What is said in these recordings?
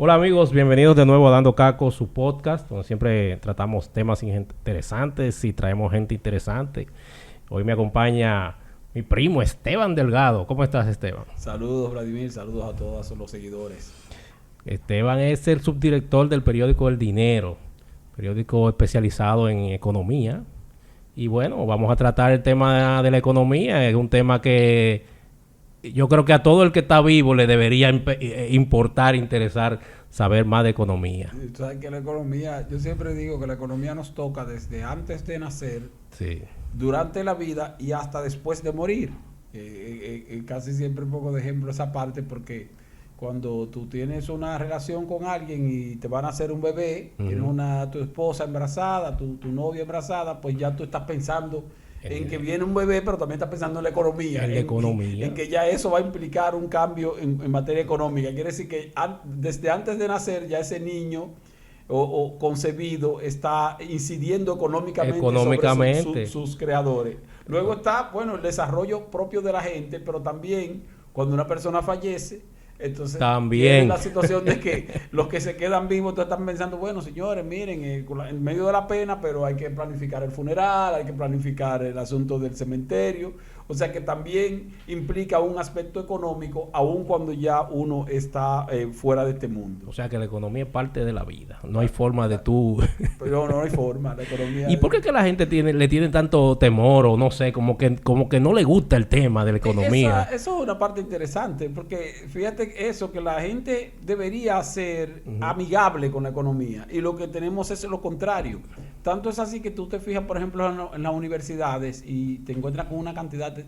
Hola amigos, bienvenidos de nuevo a Dando Caco, su podcast, donde siempre tratamos temas interesantes y traemos gente interesante. Hoy me acompaña mi primo Esteban Delgado. ¿Cómo estás, Esteban? Saludos, Vladimir, saludos a todos los seguidores. Esteban es el subdirector del periódico El Dinero, periódico especializado en economía. Y bueno, vamos a tratar el tema de la economía. Es un tema que yo creo que a todo el que está vivo le debería interesar saber más de economía. Tú sabes que la economía, yo siempre digo que la economía nos toca desde antes de nacer, Sí. durante la vida y hasta después de morir. Casi siempre pongo de ejemplo esa parte porque cuando tú tienes una relación con alguien y te van a hacer un bebé, tienes tu esposa embarazada, tu novia embarazada, pues ya tú estás pensando en que viene un bebé, pero también estás pensando en la economía. En que ya eso va a implicar un cambio en materia económica. Quiere decir que desde antes de nacer ya ese niño o concebido está incidiendo económicamente sobre sus creadores. Luego está, bueno, el desarrollo propio de la gente, pero también cuando una persona fallece, entonces también la situación de que los que se quedan vivos están pensando, bueno, señores, miren, en medio de la pena, pero hay que planificar el funeral, hay que planificar el asunto del cementerio. O sea que también implica un aspecto económico, aun cuando ya uno está fuera de este mundo. O sea que la economía es parte de la vida. No hay forma de tú... Pero no hay forma, la economía... ¿Y por qué que la gente le tiene tanto temor o no sé, como que no le gusta el tema de la economía? Eso es una parte interesante, porque fíjate eso, que la gente debería ser amigable con la economía, y lo que tenemos es lo contrario. Tanto es así que tú te fijas, por ejemplo, en las universidades y te encuentras con una cantidad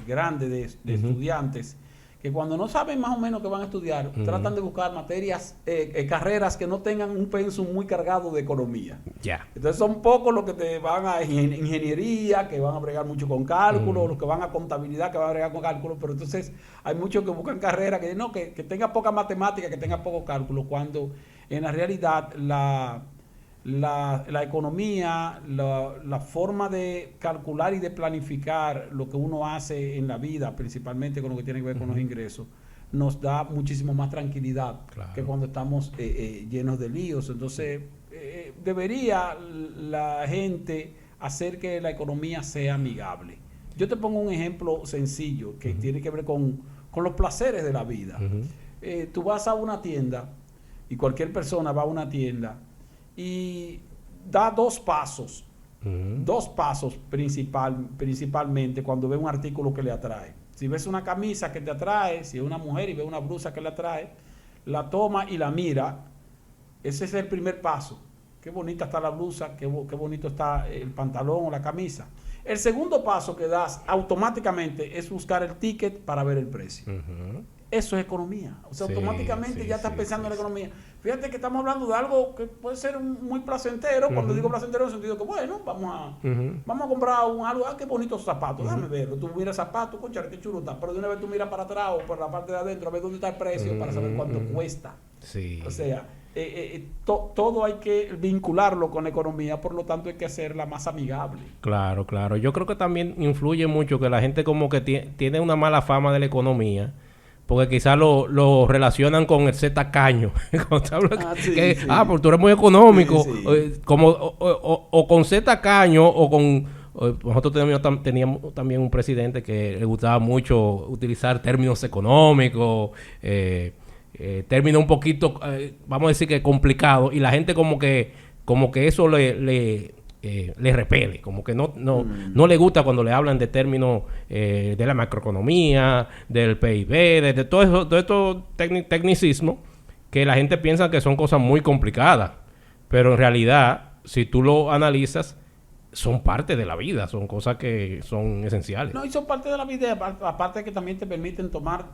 grande de estudiantes que cuando no saben más o menos qué van a estudiar, tratan de buscar materias, carreras que no tengan un pensum muy cargado de economía. Entonces son pocos los que te van a ingeniería, que van a bregar mucho con cálculo, los que van a contabilidad, que van a bregar con cálculo, pero entonces hay muchos que buscan carreras que no, que tenga poca matemática, que tenga poco cálculo, cuando en la realidad la economía, la forma de calcular y de planificar lo que uno hace en la vida, principalmente con lo que tiene que ver con los ingresos, nos da muchísimo más tranquilidad que cuando estamos llenos de líos. Entonces, debería la gente hacer que la economía sea amigable. Yo te pongo un ejemplo sencillo que tiene que ver con los placeres de la vida. Tú vas a una tienda y cualquier persona va a una tienda y da dos pasos principalmente cuando ve un artículo que le atrae. Si ves una camisa que te atrae, si es una mujer y ve una blusa que le atrae, la toma y la mira. Ese es el primer paso. Qué bonita está la blusa, qué bonito está el pantalón o la camisa. El segundo paso que das automáticamente es buscar el ticket para ver el precio. Eso es economía. O sea, automáticamente ya estás pensando en la economía. Fíjate que estamos hablando de algo que puede ser muy placentero. Cuando digo placentero, en el sentido que, bueno, vamos a comprar algo. Qué bonitos zapatos. Déjame verlo. Tú miras zapatos, concha, qué chulo está. Pero de una vez tú miras para atrás o por la parte de adentro a ver dónde está el precio para saber cuánto cuesta. O sea, todo hay que vincularlo con la economía, por lo tanto hay que hacerla más amigable. Claro. Yo creo que también influye mucho que la gente como que tiene una mala fama de la economía. Porque quizás lo relacionan con el Z tacaño. Porque tú eres muy económico. O con Z tacaño o con... Nosotros teníamos también un presidente que le gustaba mucho utilizar términos económicos, términos un poquito, vamos a decir que complicados, y la gente como que eso le repele, como que no le gusta cuando le hablan de términos de la macroeconomía, del PIB, de todo estos tecnicismos que la gente piensa que son cosas muy complicadas, pero en realidad, si tú lo analizas, son parte de la vida, son cosas que son esenciales. No, y son parte de la vida, aparte que también te permiten tomar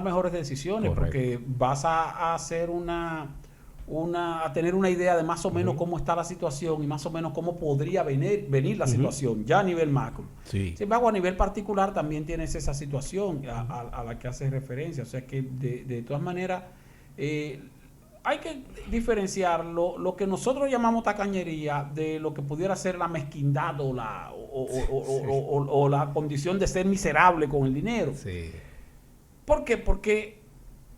mejores decisiones. Correcto. Porque vas a hacer a tener una idea de más o menos cómo está la situación y más o menos cómo podría venir la situación, ya a nivel macro. Sin embargo, a nivel particular también tienes esa situación a la que haces referencia. O sea que de todas maneras hay que diferenciar lo que nosotros llamamos tacañería de lo que pudiera ser la mezquindad o la condición de ser miserable con el dinero. ¿Por qué? Porque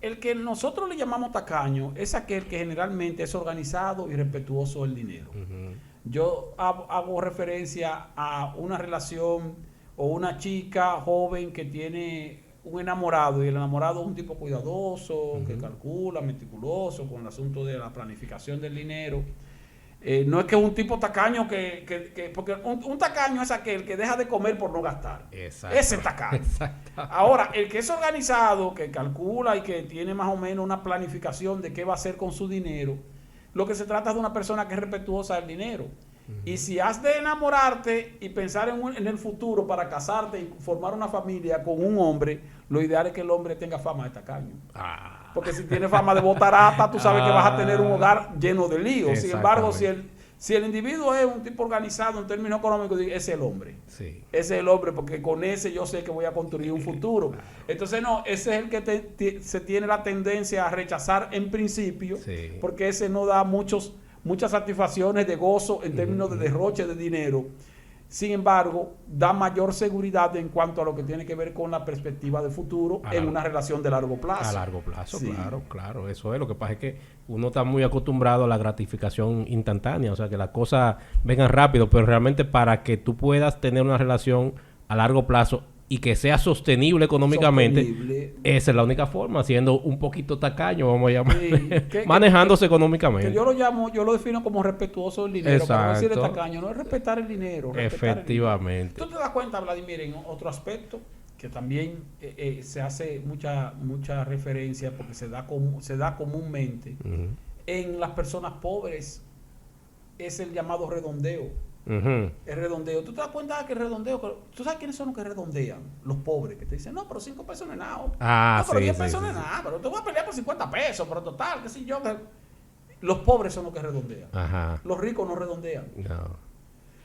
El que nosotros le llamamos tacaño es aquel que generalmente es organizado y respetuoso del dinero. Yo hago referencia a una relación o una chica joven que tiene un enamorado, y el enamorado es un tipo cuidadoso, que calcula, meticuloso con el asunto de la planificación del dinero. No es que un tipo tacaño porque un tacaño es aquel que deja de comer por no gastar. Exacto. Ese es tacaño. Ahora, el que es organizado, que calcula y que tiene más o menos una planificación de qué va a hacer con su dinero, lo que se trata es de una persona que es respetuosa del dinero. Y si has de enamorarte y pensar en el futuro para casarte y formar una familia con un hombre, lo ideal es que el hombre tenga fama de tacaño. Porque si tiene fama de botarata, tú sabes que vas a tener un hogar lleno de líos. Sin embargo, si el individuo es un tipo organizado en términos económicos, ese es el hombre. Sí. Ese es el hombre, porque con ese yo sé que voy a construir un futuro. Claro. Entonces, no, ese es el que se tiene la tendencia a rechazar en principio, porque ese no da muchas satisfacciones de gozo en términos de derroche de dinero. Sin embargo, da mayor seguridad en cuanto a lo que tiene que ver con la perspectiva de futuro en una relación de largo plazo. A largo plazo, claro. Eso es. Lo que pasa es que uno está muy acostumbrado a la gratificación instantánea, o sea, que las cosas vengan rápido, pero realmente para que tú puedas tener una relación a largo plazo y que sea sostenible económicamente, esa es la única forma, siendo un poquito tacaño, vamos a llamar, manejándose económicamente. Que yo lo defino como respetuoso del dinero. Exacto. Para no decir tacaño, no es respetar el dinero. Efectivamente. Tú te das cuenta, Vladimir, en otro aspecto que también se hace mucha referencia porque se da comúnmente en las personas pobres, es el llamado redondeo. El redondeo. ¿Tú te das cuenta de que el redondeo? ¿Tú sabes quiénes son los que redondean? Los pobres, que te dicen, no, pero 5 pesos no es nada. No, pero 10 pesos no es nada. Pero te voy a pelear por 50 pesos, pero total, qué sé yo. Los pobres son los que redondean. Los ricos no redondean. No.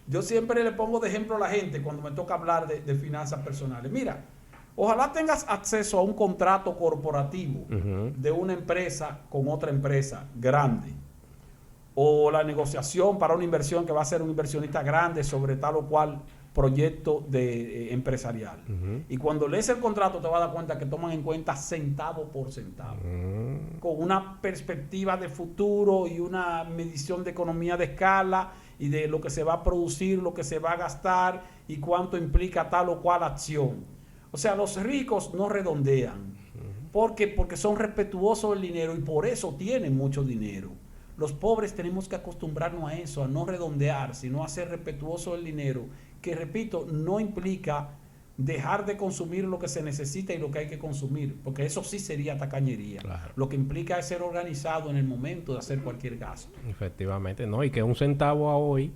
Yo siempre le pongo de ejemplo a la gente cuando me toca hablar de finanzas personales. Mira, ojalá tengas acceso a un contrato corporativo de una empresa con otra empresa grande, o la negociación para una inversión que va a ser un inversionista grande sobre tal o cual proyecto empresarial. Y cuando lees el contrato te vas a dar cuenta que toman en cuenta centavo por centavo, con una perspectiva de futuro y una medición de economía de escala y de lo que se va a producir, lo que se va a gastar y cuánto implica tal o cual acción. O sea, los ricos no redondean porque son respetuosos del dinero y por eso tienen mucho dinero. Los pobres tenemos que acostumbrarnos a eso, a no redondear, sino a ser respetuosos del dinero, que repito, no implica dejar de consumir lo que se necesita y lo que hay que consumir, porque eso sí sería tacañería. Claro. Lo que implica es ser organizado en el momento de hacer cualquier gasto. Efectivamente, ¿no? Y que un centavo a hoy,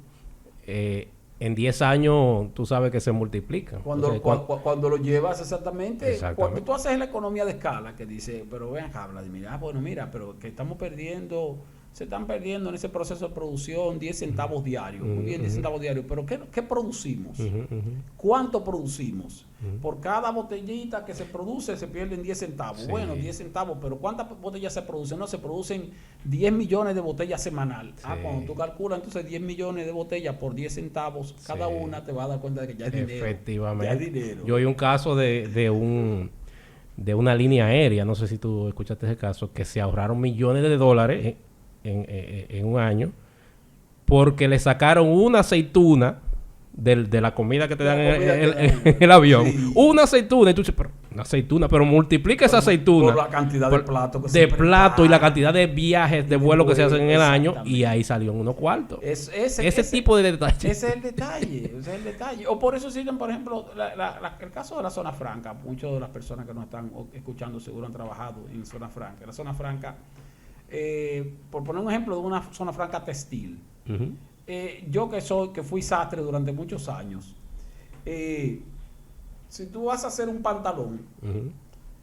en 10 años, tú sabes que se multiplica. Cuando lo llevas exactamente, cuando tú haces la economía de escala, que dice, pero ven acá, Vladimir, bueno, mira, pero que se están perdiendo en ese proceso de producción 10 centavos diarios. Muy bien, 10 centavos diarios. Pero ¿qué producimos? ¿Cuánto producimos? Por cada botellita que se produce se pierden 10 centavos. Sí. Bueno, 10 centavos, pero ¿cuántas botellas se producen? No, se producen 10 millones de botellas semanal. Sí. Cuando tú calculas entonces 10 millones de botellas por 10 centavos cada una, te vas a dar cuenta de que ya es dinero. Efectivamente. Ya es dinero. Yo oí un caso de una línea aérea, no sé si tú escuchaste ese caso, que se ahorraron millones de dólares en un año porque le sacaron una aceituna de la comida que te dan en el avión. Sí. Una aceituna y tú dices, pero una aceituna, pero multiplica esa aceituna por la cantidad de platos y la cantidad de viajes de vuelo que se hacen en el año, y ahí salió unos cuartos. Ese tipo de detalles. Ese es el detalle. O por eso existen, por ejemplo, el caso de la zona franca. Muchas de las personas que nos están escuchando seguro han trabajado en zona franca. La zona franca, por poner un ejemplo de una zona franca textil. Yo que fui sastre durante muchos años, si tú vas a hacer un pantalón,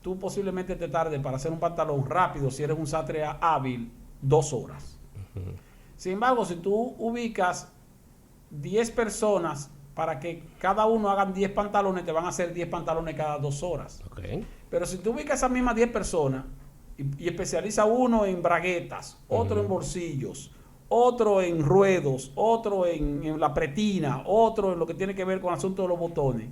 tú posiblemente te tardes para hacer un pantalón rápido, si eres un sastre hábil, 2 horas. Sin embargo, si tú ubicas 10 personas para que cada uno hagan 10 pantalones, te van a hacer 10 pantalones cada 2 horas. Pero si tú ubicas esas mismas 10 personas y especializa uno en braguetas, otro en bolsillos, otro en ruedos, otro en la pretina, otro en lo que tiene que ver con el asunto de los botones,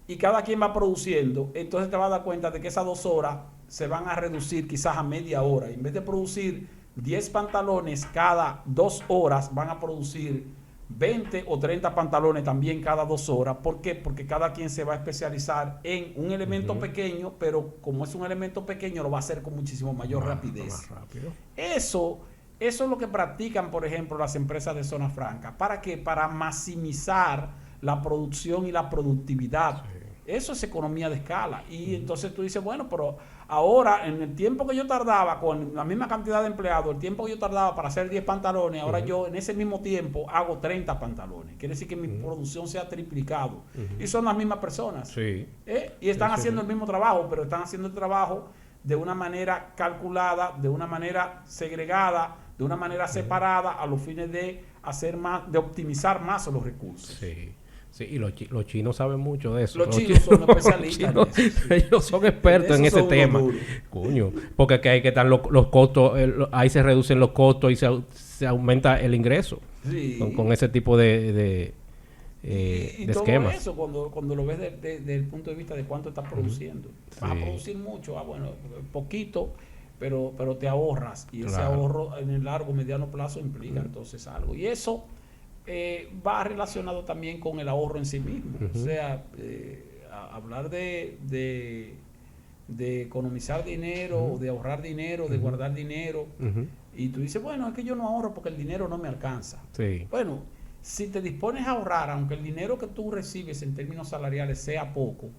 y cada quien va produciendo, entonces te vas a dar cuenta de que esas 2 horas se van a reducir quizás a media hora. En vez de producir 10 pantalones cada 2 horas, van a producir 20 o 30 pantalones también cada 2 horas. ¿Por qué? Porque cada quien se va a especializar en un elemento pequeño, pero como es un elemento pequeño, lo va a hacer con muchísimo mayor rapidez. Más rápido. Eso es lo que practican, por ejemplo, las empresas de zona franca. ¿Para qué? Para maximizar la producción y la productividad. Sí. Eso es economía de escala. Y entonces tú dices, bueno, pero ahora, en el tiempo que yo tardaba, con la misma cantidad de empleados, el tiempo que yo tardaba para hacer 10 pantalones, ahora yo en ese mismo tiempo hago 30 pantalones. Quiere decir que mi producción se ha triplicado. Y son las mismas personas. Sí. Y están haciendo el mismo trabajo, pero están haciendo el trabajo de una manera calculada, de una manera segregada, de una manera separada, a los fines de hacer más, de optimizar más los recursos. Sí. Sí, y los chinos saben mucho de eso. Los chinos son especialistas. Ellos son expertos en ese tema. Coño, porque aquí hay que estar los costos, ahí se reducen los costos y se aumenta el ingreso. Sí. Con ese tipo de todo esquemas. Eso, cuando lo ves desde el punto de vista de cuánto estás produciendo. Vas a producir mucho, bueno, poquito, pero te ahorras. Y ese ahorro en el largo, mediano plazo implica entonces algo. Y eso va relacionado también con el ahorro en sí mismo. O sea, hablar de economizar dinero, o de ahorrar dinero, de guardar dinero. Y tú dices, bueno, es que yo no ahorro porque el dinero no me alcanza. Sí. Bueno, si te dispones a ahorrar, aunque el dinero que tú recibes en términos salariales sea poco,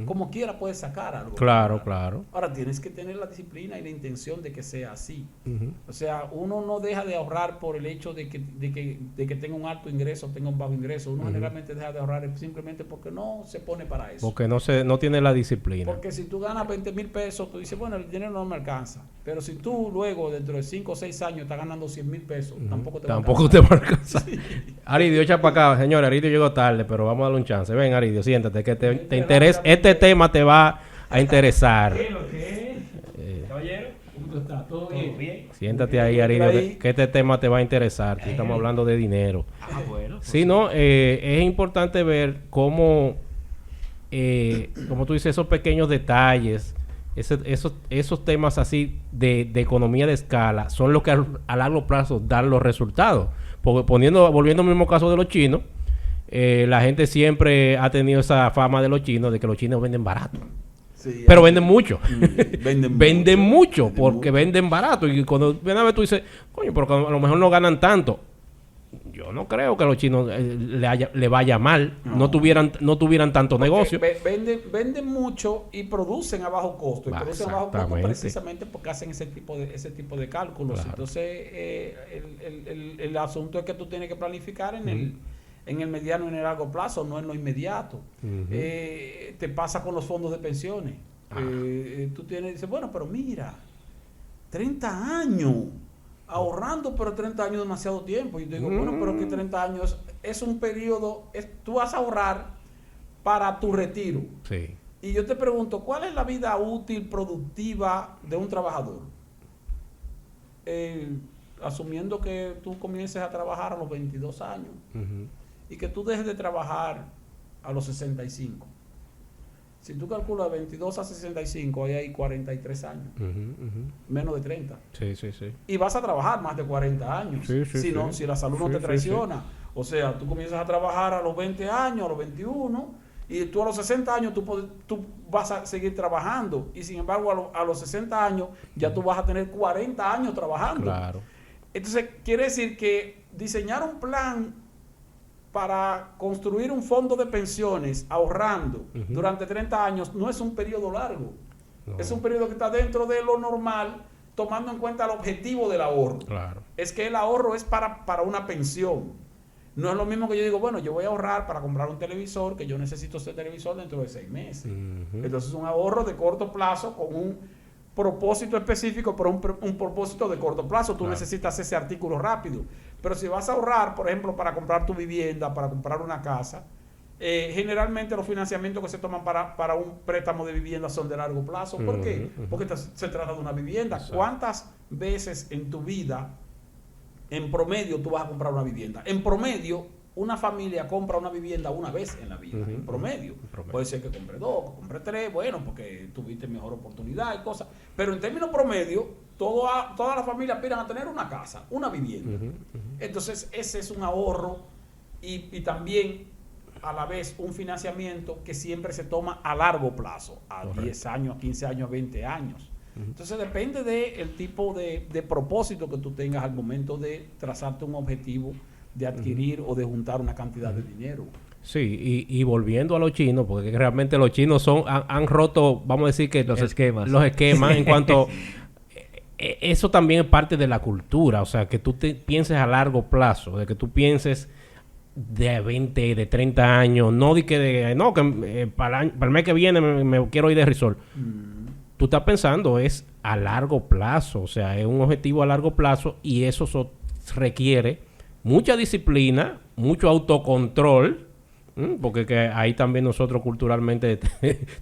como quiera puedes sacar algo. Claro, claro. Ahora tienes que tener la disciplina y la intención de que sea así. O sea, uno no deja de ahorrar por el hecho de que tenga un alto ingreso o tenga un bajo ingreso. Uno generalmente deja de ahorrar simplemente porque no se pone para eso. Porque no tiene la disciplina. Porque si tú ganas 20,000 pesos, tú dices, bueno, el dinero no me alcanza. Pero si tú luego, dentro de 5 o 6 años, estás ganando 100,000 pesos, tampoco te va a alcanzar. Sí. Aridio, echa para acá. Señor, Aridio llegó tarde, pero vamos a darle un chance. Ven, Aridio, siéntate, que te interesa. Este tema te va a interesar. Caballero, ¿cómo está? ¿Todo bien? Siéntate ahí, Aridio, que este tema te va a interesar. Estamos hablando de dinero. Bueno. Sí, no, es importante ver cómo, como tú dices, esos pequeños detalles, esos temas así de economía de escala, son los que a largo plazo dan los resultados. Porque volviendo al mismo caso de los chinos, la gente siempre ha tenido esa fama de los chinos, de que los chinos venden barato. Sí, pero venden mucho. Venden mucho porque venden barato. Y cuando viene a ver tú dices, coño, pero a lo mejor no ganan tanto. Yo no creo que a los chinos le vaya mal. No tuvieran tanto negocio. Venden mucho y producen a bajo costo. Y producen a bajo costo precisamente porque hacen ese tipo de cálculos. Claro. Entonces, el asunto es que tú tienes que planificar en el mediano y en el largo plazo, no en lo inmediato. Te pasa con los fondos de pensiones. Tú dices, bueno, pero mira, 30 años ahorrando, pero 30 años es demasiado tiempo. Y yo digo, bueno, pero que 30 años es un periodo, tú vas a ahorrar para tu retiro. Sí. Y yo te pregunto, ¿cuál es la vida útil, productiva de un trabajador? Asumiendo que tú comiences a trabajar a los 22 años y que tú dejes de trabajar a los 65. Si tú calculas 22 a 65, ahí hay 43 años. Menos de 30. Sí. Y vas a trabajar más de 40 años. Si la salud no te traiciona. O sea, tú comienzas a trabajar a los 20 años, a los 21, y tú a los 60 años tú vas a seguir trabajando. Y sin embargo, a los 60 años ya tú vas a tener 40 años trabajando. Claro. Entonces, quiere decir que diseñar un plan para construir un fondo de pensiones ahorrando durante 30 años no es un periodo largo. No. Es un periodo que está dentro de lo normal, tomando en cuenta el objetivo del ahorro. Claro. Es que el ahorro es para una pensión. No es lo mismo que yo digo, bueno, yo voy a ahorrar para comprar un televisor, que yo necesito ese televisor dentro de 6 meses. Entonces es un ahorro de corto plazo con un propósito específico, pero un propósito de corto plazo. Tú necesitas ese artículo rápido. Pero si vas a ahorrar, por ejemplo, para comprar tu vivienda, para comprar una casa, generalmente los financiamientos que se toman para un préstamo de vivienda son de largo plazo. ¿Por qué? Porque se trata de una vivienda. Exacto. ¿Cuántas veces en tu vida, en promedio, tú vas a comprar una vivienda? En promedio, una familia compra una vivienda una vez en la vida, en promedio. Puede ser que compre 2, que compre 3, bueno, porque tuviste mejor oportunidad y cosas. Pero en términos promedio, todas las familias aspiran a tener una casa, una vivienda. Entonces, ese es un ahorro y también, a la vez, un financiamiento que siempre se toma a largo plazo, a 10 años, a 15 años, a 20 años. Entonces, depende del tipo de propósito que tú tengas al momento de trazarte un objetivo de adquirir o de juntar una cantidad de dinero. Sí, y volviendo a los chinos, porque realmente los chinos han roto, vamos a decir que los esquemas en cuanto eso también es parte de la cultura, o sea, que tú pienses a largo plazo, de que tú pienses de 20, de 30 años, no de que para el mes que viene me quiero ir de resort. Tú estás pensando es a largo plazo, o sea, es un objetivo a largo plazo y eso requiere mucha disciplina, mucho autocontrol, porque que ahí también nosotros culturalmente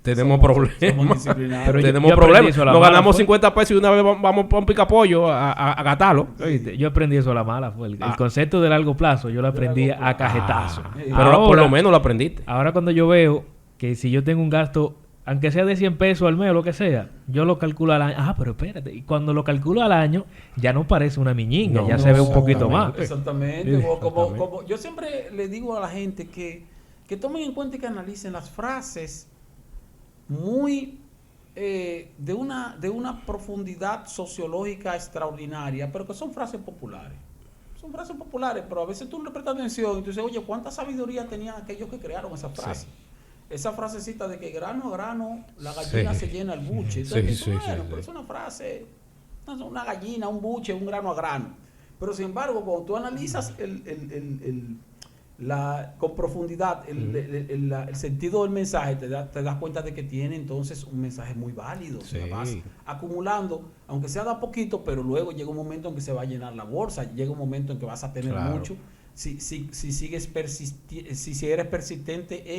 tenemos problemas. Pero tenemos problemas. Nos ganamos 50 pesos y una vez vamos para un picapollo a gastarlo. Yo aprendí eso a la mala. El concepto de largo plazo yo lo aprendí a cajetazo. Pero ahora, por lo menos lo aprendiste. Ahora cuando yo veo que si yo tengo un gasto, aunque sea de 100 pesos al mes o lo que sea, yo lo calculo al año. Pero espérate. Y cuando lo calculo al año, ya no parece una miñinga. Ya se ve un poquito más. Exactamente. Como yo siempre le digo a la gente que tomen en cuenta y que analicen las frases muy de una profundidad sociológica extraordinaria, pero que son frases populares. Son frases populares, pero a veces tú no le prestas atención y tú dices, oye, ¿cuánta sabiduría tenían aquellos que crearon esa frase? Sí. Esa frasecita de que grano a grano la gallina se llena el buche. Entonces, pero es una frase, una gallina, un buche, un grano a grano. Pero sin embargo, cuando tú analizas con profundidad el sentido del mensaje, te das cuenta de que tiene entonces un mensaje muy válido. O sea, vas acumulando, aunque sea de a poquito, pero luego llega un momento en que se va a llenar la bolsa, llega un momento en que vas a tener mucho. Si eres persistente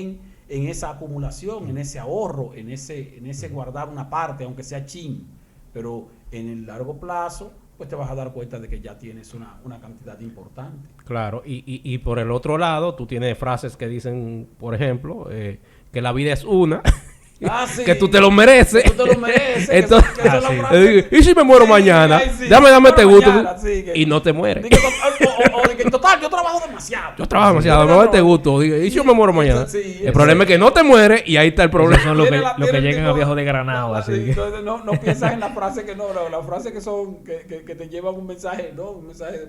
en esa acumulación, en ese ahorro, en ese guardar una parte, aunque sea chin, pero en el largo plazo, pues te vas a dar cuenta de que ya tienes una cantidad importante. Claro, y por el otro lado, tú tienes frases que dicen, por ejemplo, que la vida es una... que tú te lo mereces. Entonces, y si me muero mañana, dame este gusto y no te mueres. En total, yo trabajo demasiado. Me voy a este gusto. Y si yo me muero mañana. El problema es que no te mueres y ahí está el problema. Son los que llegan a viejo de Granado. Entonces no piensas en la frase que no, las frases que son que te llevan un mensaje, ¿no? Un mensaje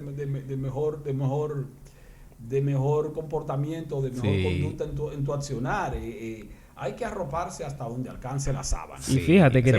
de mejor comportamiento, de mejor conducta en tu accionar. Hay que arroparse hasta donde alcance la sábana. Y fíjate que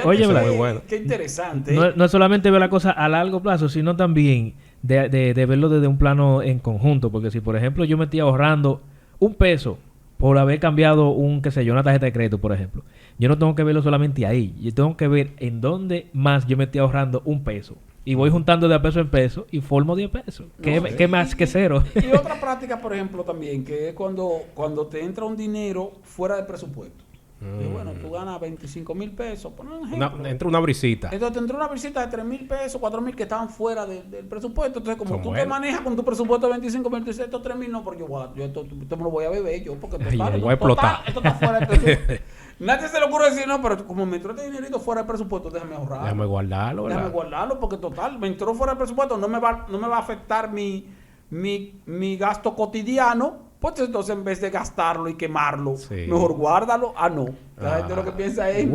oye, bueno. Qué interesante. No es solamente ver la cosa a largo plazo, sino también de verlo desde un plano en conjunto. Porque si, por ejemplo, yo me estoy ahorrando $1 por haber cambiado una tarjeta de crédito, por ejemplo, yo no tengo que verlo solamente ahí. Yo tengo que ver en dónde más yo me estoy ahorrando $1. Y voy juntando de peso en peso y formo 10 pesos. ¿Qué más que cero? Y otra práctica, por ejemplo, también, que es cuando te entra un dinero fuera del presupuesto. Y bueno, tú ganas 25,000 pesos, por ejemplo. Entra una brisita. Entonces te entró una brisita de 3,000 pesos, 4,000 que estaban fuera del presupuesto. Entonces, como tú te manejas con tu presupuesto de 25,000, tú dices, estos 3,000 no, porque yo esto me lo voy a beber yo, porque voy a explotar. Esto está fuera del presupuesto. Nadie se le ocurre decir, no, pero como me entró este dinerito fuera del presupuesto, déjame ahorrar. Déjame guardarlo, porque total, me entró fuera del presupuesto, no me va a afectar mi gasto cotidiano. Pues entonces en vez de gastarlo y quemarlo, mejor guárdalo. No. La gente lo que piensa es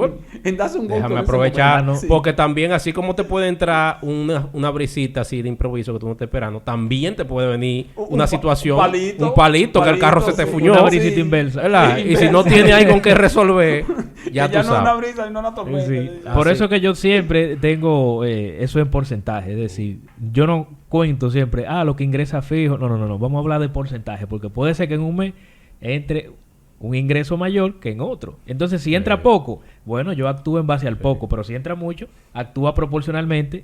en darse un golpe. Déjame aprovechar, porque también así como te puede entrar una brisita así de improviso que tú no estás esperando, también te puede venir una situación, un palito que el carro se te fuñó. Una brisita inversa. ¿Verdad? Y si no tiene ahí con qué resolver, ya tú no sabes. Una brisa y no una tormenta. Por eso que yo siempre tengo eso en porcentaje. Es decir, yo no cuento siempre, lo que ingresa fijo. No. Vamos a hablar de porcentaje, porque puede ser que en un mes entre un ingreso mayor que en otro. Entonces, si entra poco, bueno, yo actúo en base al poco, pero si entra mucho, actúa proporcionalmente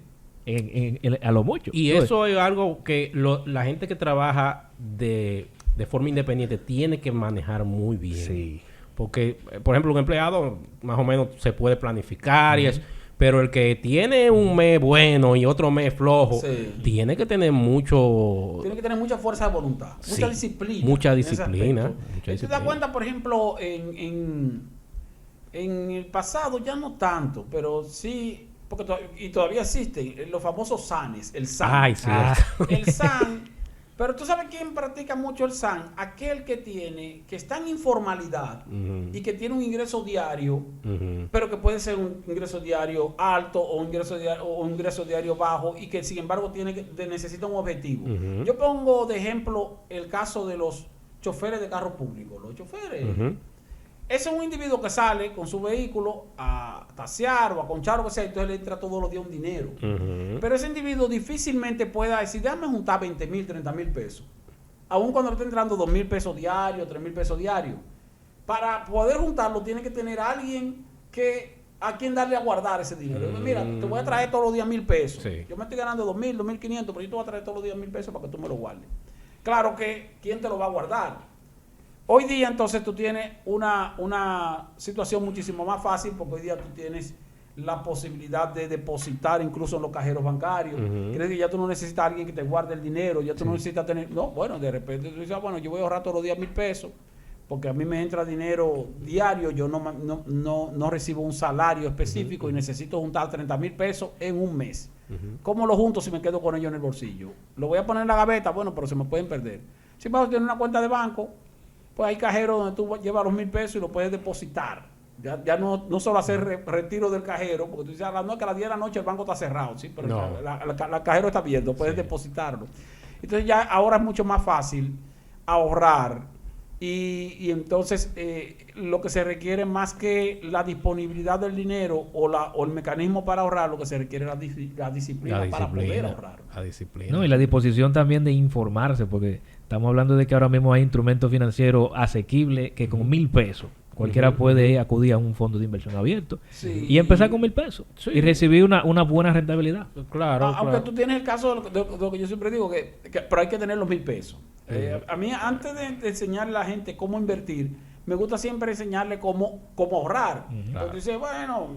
a lo mucho. Y eso es algo que la gente que trabaja de forma independiente tiene que manejar muy bien. Sí. Porque, por ejemplo, un empleado más o menos se puede planificar y eso. Pero el que tiene un mes bueno y otro mes flojo, Sí. tiene que tener mucho... Tiene que tener mucha fuerza de voluntad, mucha Sí, disciplina. mucha en ese disciplina, aspecto. mucha ¿Tú te disciplina. das cuenta, por ejemplo, en el pasado ya no tanto, pero sí, porque y todavía existen los famosos SANes, el SAN. Ay, sí. El SAN, pero tú sabes quién practica mucho el SAN, aquel que está en informalidad Ujú. y que tiene un ingreso diario, Ujú. pero que puede ser un ingreso diario alto o un ingreso diario bajo y que sin embargo necesita un objetivo. Ujú. Yo pongo de ejemplo el caso de los choferes de carro público. Los choferes, Ujú. ese es un individuo que sale con su vehículo a tasear o a conchar o lo que sea, entonces le entra todos los días un dinero. Ujú. Pero ese individuo difícilmente pueda decir, déjame juntar 20,000, 30,000 pesos. Aun cuando le esté entrando 2,000 pesos diarios, 3,000 pesos diarios. Para poder juntarlo, tiene que tener a alguien a quien darle a guardar ese dinero. Mira, te voy a traer todos los días 1,000 pesos. Sí. Yo me estoy ganando 2,000, 2,500, pero yo te voy a traer todos los días 1,000 pesos para que tú me lo guardes. Claro que, ¿quién te lo va a guardar? Hoy día entonces tú tienes una situación muchísimo más fácil porque hoy día tú tienes la posibilidad de depositar incluso en los cajeros bancarios. Ujú. Quiere decir que ya tú no necesitas a alguien que te guarde el dinero, ya tú no necesitas tener... No, bueno, de repente tú dices, bueno, yo voy a ahorrar todos los días 1,000 pesos porque a mí me entra dinero diario, yo no recibo un salario específico y necesito juntar 30,000 pesos en un mes. ¿Cómo lo junto si me quedo con ellos en el bolsillo? ¿Lo voy a poner en la gaveta? Bueno, pero se me pueden perder. Si vas a tener una cuenta de banco, pues hay cajeros donde tú llevas los 1,000 pesos y lo puedes depositar. Ya no solo hacer retiro del cajero, porque tú dices, no, que a las 10 de la noche el banco está cerrado, sí, pero No. el cajero está abierto, puedes Sí. depositarlo. Entonces ya ahora es mucho más fácil ahorrar y entonces lo que se requiere más que la disponibilidad del dinero o el mecanismo para ahorrar, lo que se requiere es la disciplina para poder ahorrar. La disciplina. No, y la disposición también de informarse, porque estamos hablando de que ahora mismo hay instrumentos financieros asequibles que con 1,000 pesos cualquiera puede acudir a un fondo de inversión abierto Sí. y empezar con 1,000 pesos Sí. y recibir una buena rentabilidad. Claro, Aunque claro. tú tienes el caso de lo que yo siempre digo, pero hay que tener los 1,000 pesos. A mí, antes de enseñarle a la gente cómo invertir, me gusta siempre enseñarle cómo ahorrar. Claro. Porque dice, bueno,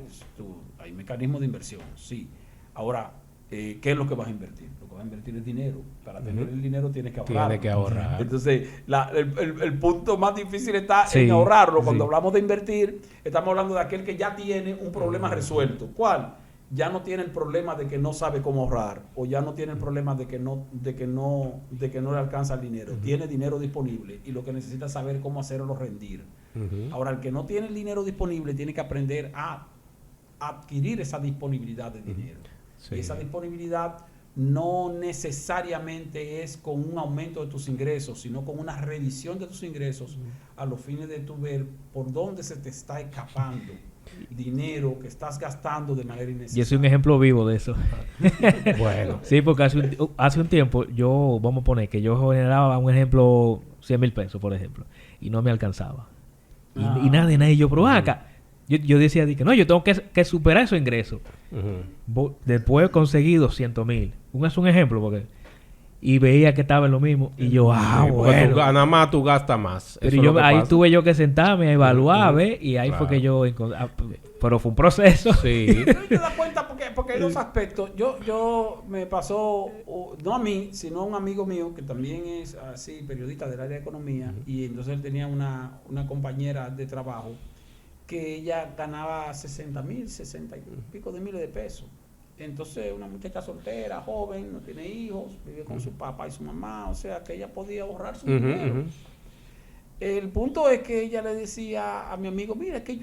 hay mecanismos de inversión, sí. Ahora, ¿qué es lo que vas a invertir? Lo que vas a invertir es dinero. Para tener el dinero tienes que ahorrar. Tienes que ahorrar. Entonces, el punto más difícil está Sí, en ahorrarlo. Cuando sí. hablamos de invertir, estamos hablando de aquel que ya tiene un problema resuelto. ¿Cuál? Ya no tiene el problema de que no sabe cómo ahorrar o ya no tiene el problema de que no le alcanza el dinero. Tiene dinero disponible y lo que necesita es saber cómo hacerlo rendir. Ujú. Ahora, el que no tiene el dinero disponible tiene que aprender a adquirir esa disponibilidad de dinero. Sí. Y esa disponibilidad no necesariamente es con un aumento de tus ingresos, sino con una revisión de tus ingresos a los fines de tu ver por dónde se te está escapando dinero que estás gastando de manera innecesaria. Yo soy un ejemplo vivo de eso. Bueno. Sí, porque hace un tiempo vamos a poner que yo generaba un ejemplo 100,000 pesos, por ejemplo, y no me alcanzaba. Y nadie, yo, pero acá. Yo decía, no, yo tengo que superar esos ingresos. Ujú. Después conseguí 200,000. Es un ejemplo, porque... Y veía que estaba en lo mismo. Y yo, Sí, porque bueno. tú nada más tú gastas más. Pero Eso es lo que ahí pasa. tuve yo que sentarme a evaluar, ¿ves? Y ahí fue Claro. que yo pero fue un proceso. Sí. Pero te das cuenta porque hay dos aspectos. Yo me pasó, no a mí, sino a un amigo mío que también es así, periodista del área de economía, y entonces él tenía una compañera de trabajo que ella ganaba 60,000, 60 y pico de miles de pesos. Entonces una muchacha soltera, joven, no tiene hijos, vive con su papá y su mamá, o sea que ella podía ahorrar su Ujú, dinero. ujú. El punto es que ella le decía a mi amigo, mira, es que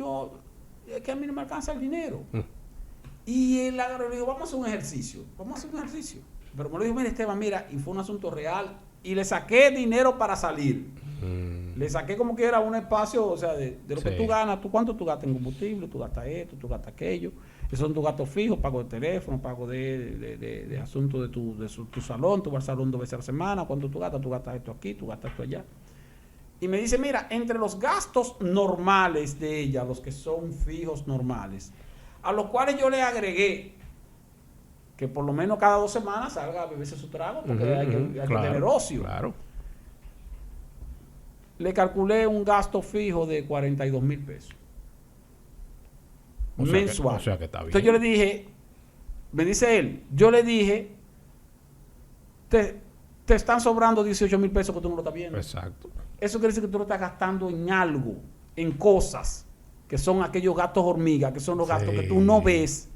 a mí no me alcanza el dinero. Y él agarró y le dijo, vamos a hacer un ejercicio. Pero me lo dijo, mira Esteban, mira, y fue un asunto real. Y le saqué dinero para salir. Le saqué como que era un espacio, o sea, de lo que Sí. tú ganas, cuánto tú gastas en combustible, tú gastas esto, tú gastas aquello. Esos son tus gastos fijos, pago de teléfono, pago de asuntos de tu salón, tú vas al salón 2 veces a la semana, cuánto tú gastas esto aquí, tú gastas esto allá. Y me dice, mira, entre los gastos normales de ella, los que son fijos normales, a los cuales yo le agregué que por lo menos cada 2 semanas salga a beberse su trago, porque Ujú, hay ujú. que Claro, tener ocio. Claro. Le calculé un gasto fijo de 42,000 pesos mensual. O sea que está bien. Entonces yo le dije, me dice él, yo le dije, te están sobrando 18,000 pesos que tú no lo estás viendo. Exacto. Eso quiere decir que tú lo estás gastando en algo, en cosas, que son aquellos gastos hormigas, que son los gastos que tú no ves,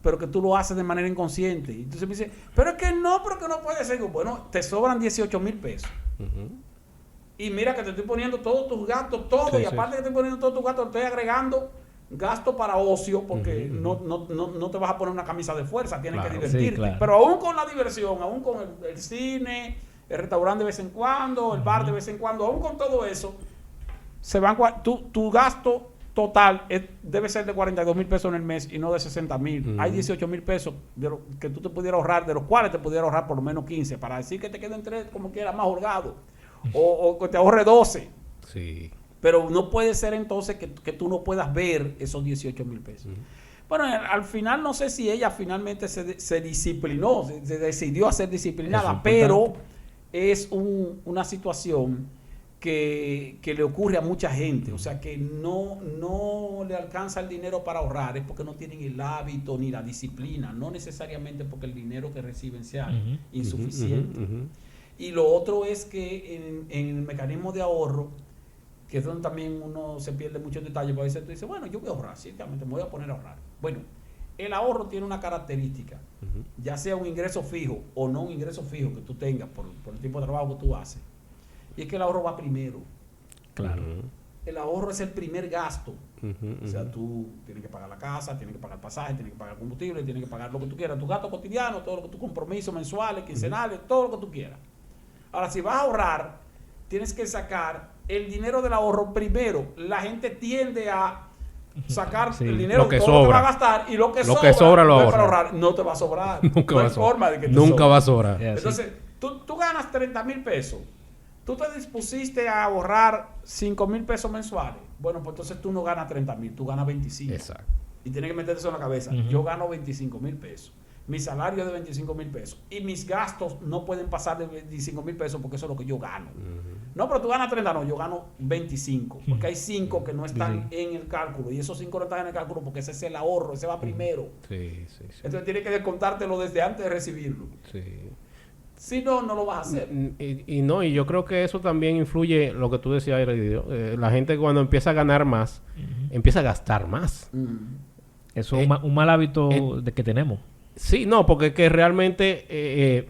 pero que tú lo haces de manera inconsciente. Y entonces me dice, pero es que no puede ser. Bueno, te sobran 18,000 pesos. Y mira que te estoy poniendo todos tus gastos, todo, Sí, y aparte que estoy poniendo todos tus gastos, te estoy agregando gasto para ocio, porque no te vas a poner una camisa de fuerza, tienes que divertirte. Sí, claro. Pero aún con la diversión, aún con el cine, el restaurante de vez en cuando, el bar de vez en cuando, aún con todo eso, tu gasto total debe ser de 42,000 pesos en el mes y no de 60,000. Hay 18,000 pesos que tú te pudieras ahorrar, de los cuales te pudieras ahorrar por lo menos 15, para decir que te queden 3 como quieras más holgado, o que te ahorre 12. Sí. Pero no puede ser entonces que tú no puedas ver esos 18,000 pesos. Bueno, al final no sé si ella finalmente se disciplinó, se decidió a ser disciplinada, pero es una situación que le ocurre a mucha gente. O sea, que no le alcanza el dinero para ahorrar, es porque no tienen el hábito ni la disciplina, no necesariamente porque el dinero que reciben sea insuficiente. Y lo otro es que en el mecanismo de ahorro, que es donde también uno se pierde mucho en detalle, porque a veces tú dices, bueno, yo voy a ahorrar, ciertamente me voy a poner a ahorrar. Bueno, el ahorro tiene una característica, ya sea un ingreso fijo o no un ingreso fijo que tú tengas por el tipo de trabajo que tú haces, y es que el ahorro va primero. Claro. El ahorro es el primer gasto. O sea, tú tienes que pagar la casa, tienes que pagar el pasaje, tienes que pagar el combustible, tienes que pagar lo que tú quieras, tus gastos cotidianos, todo lo que tus compromisos mensuales, quincenales, todo lo que tú quieras. Ahora, si vas a ahorrar, tienes que sacar el dinero del ahorro primero. La gente tiende a sacar el dinero lo que todo lo que va a sobra. gastar, y lo que sobra lo no es ahorra. para ahorrar. No te va a sobrar. Nunca no va hay a sobrar. forma de que te Nunca sobre. va a sobrar. Entonces, tú ganas 30,000 pesos. Tú te dispusiste a ahorrar 5,000 pesos mensuales. Bueno, pues entonces tú no ganas 30,000, tú ganas 25. Exacto. Y tienes que meterte eso en la cabeza. Yo gano 25,000 pesos. Mi salario es de 25,000 pesos. Y mis gastos no pueden pasar de 25,000 pesos porque eso es lo que yo gano. No, pero tú ganas 30, no, yo gano 25. Porque hay 5 que no están en el cálculo. Y esos 5 no están en el cálculo porque ese es el ahorro, ese va primero. Sí. Entonces tienes que descontártelo desde antes de recibirlo. Sí. Si no, no lo vas a hacer. Y yo creo que eso también influye, lo que tú decías, Heredio. La gente cuando empieza a ganar más, empieza a gastar más. Eso es un mal hábito que tenemos. Sí, no, porque que realmente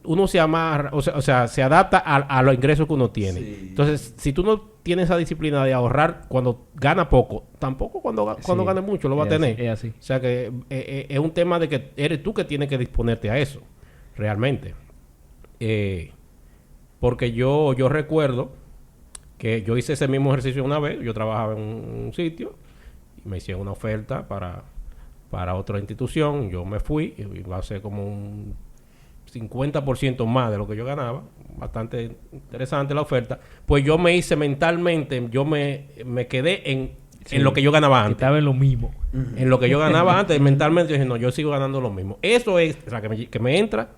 uno se amarra, o sea, se adapta a los ingresos que uno tiene. Sí. Entonces, si tú no tienes esa disciplina de ahorrar cuando gana poco, tampoco cuando gane mucho lo va a tener. Es así. O sea que es un tema de que eres tú que tienes que disponerte a eso, realmente. Porque yo recuerdo que yo hice ese mismo ejercicio una vez. Yo trabajaba en un sitio y me hicieron una oferta para otra institución. Yo me fui y iba a ser como un 50% más de lo que yo ganaba. Bastante interesante la oferta. Pues yo me hice mentalmente, yo me quedé en lo que yo ganaba antes. Estaba en lo mismo. En lo que yo ganaba antes, mentalmente yo dije, no, yo sigo ganando lo mismo. Eso es, o sea, que me entra,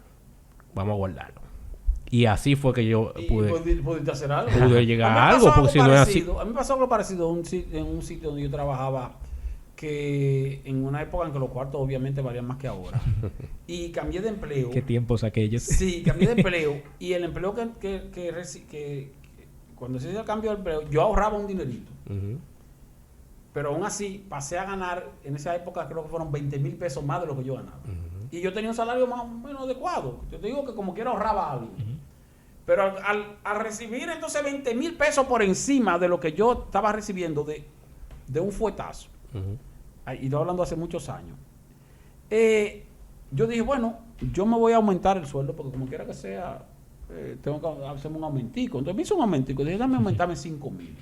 vamos a guardarlo. Y así fue que yo ¿Pudiste hacer algo? pude llegar a algo, porque si no es así. A mí me pasó algo parecido en un sitio donde yo trabajaba, que en una época en que los cuartos obviamente valían más que ahora. Y cambié de empleo. Qué tiempos aquellos. Sí, cambié de empleo. Y el empleo que cuando se hizo el cambio de empleo, yo ahorraba un dinerito. Pero aún así, pasé a ganar, en esa época creo que fueron 20,000 pesos más de lo que yo ganaba. Y yo tenía un salario más o menos adecuado. Yo te digo que como quiera ahorraba algo. Pero al recibir entonces 20,000 pesos por encima de lo que yo estaba recibiendo de un fuetazo, y estoy hablando hace muchos años, yo dije, bueno, yo me voy a aumentar el sueldo porque como quiera que sea, tengo que hacerme un aumentico. Entonces me hice un aumentico. Dije, déjame aumentarme 5,000.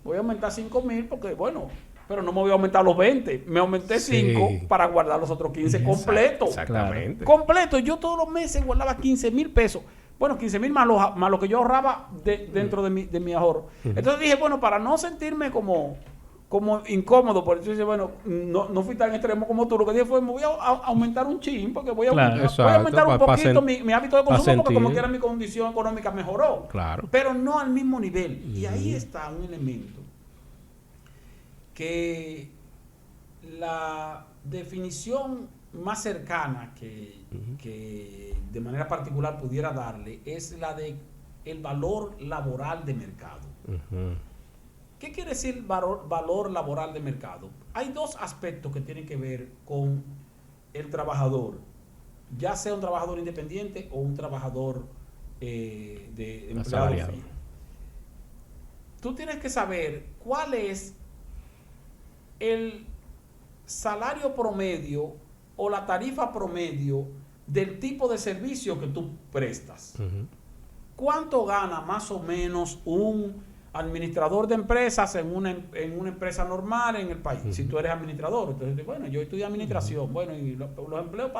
Voy a aumentar 5,000 porque, bueno, pero no me voy a aumentar los 20. Me aumenté 5 para guardar los otros 15 completos. Exactamente. Completo. Yo todos los meses guardaba 15,000 pesos. Bueno, 15,000 más lo que yo ahorraba dentro de mi ahorro. Entonces dije, bueno, para no sentirme como incómodo, por eso dice, bueno, no fui tan extremo como tú. Lo que dije fue, me voy a aumentar un chin, porque voy a aumentar un poquito mi hábito de consumo, porque como quiera mi condición económica mejoró. Claro. Pero no al mismo nivel. Y ahí está un elemento que la definición más cercana que de manera particular pudiera darle es la de el valor laboral de mercado. ¿Qué quiere decir valor laboral de mercado? Hay dos aspectos que tienen que ver con el trabajador, ya sea un trabajador independiente o un trabajador de empleado fijo. Tú tienes que saber cuál es el salario promedio o la tarifa promedio del tipo de servicio que tú prestas. ¿Cuánto gana más o menos un administrador de empresas en una empresa normal en el país? Si tú eres administrador, entonces, bueno, yo estudié administración, bueno, y los empleos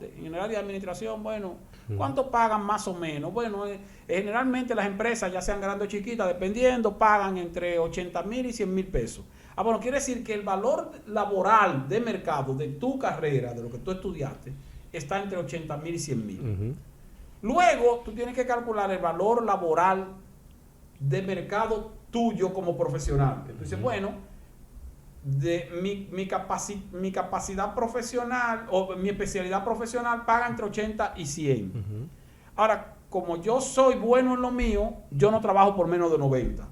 en el área de administración, bueno, ¿cuánto pagan más o menos? Bueno, generalmente las empresas, ya sean grandes o chiquitas, dependiendo, pagan entre 80,000 y 100,000 pesos. Bueno, quiere decir que el valor laboral de mercado de tu carrera, de lo que tú estudiaste, está entre 80,000 y 100,000. Luego, tú tienes que calcular el valor laboral de mercado tuyo como profesional. Tú dices, bueno, de mi capacidad profesional o mi especialidad profesional paga entre 80 y 100. Ahora, como yo soy bueno en lo mío, yo no trabajo por menos de 90.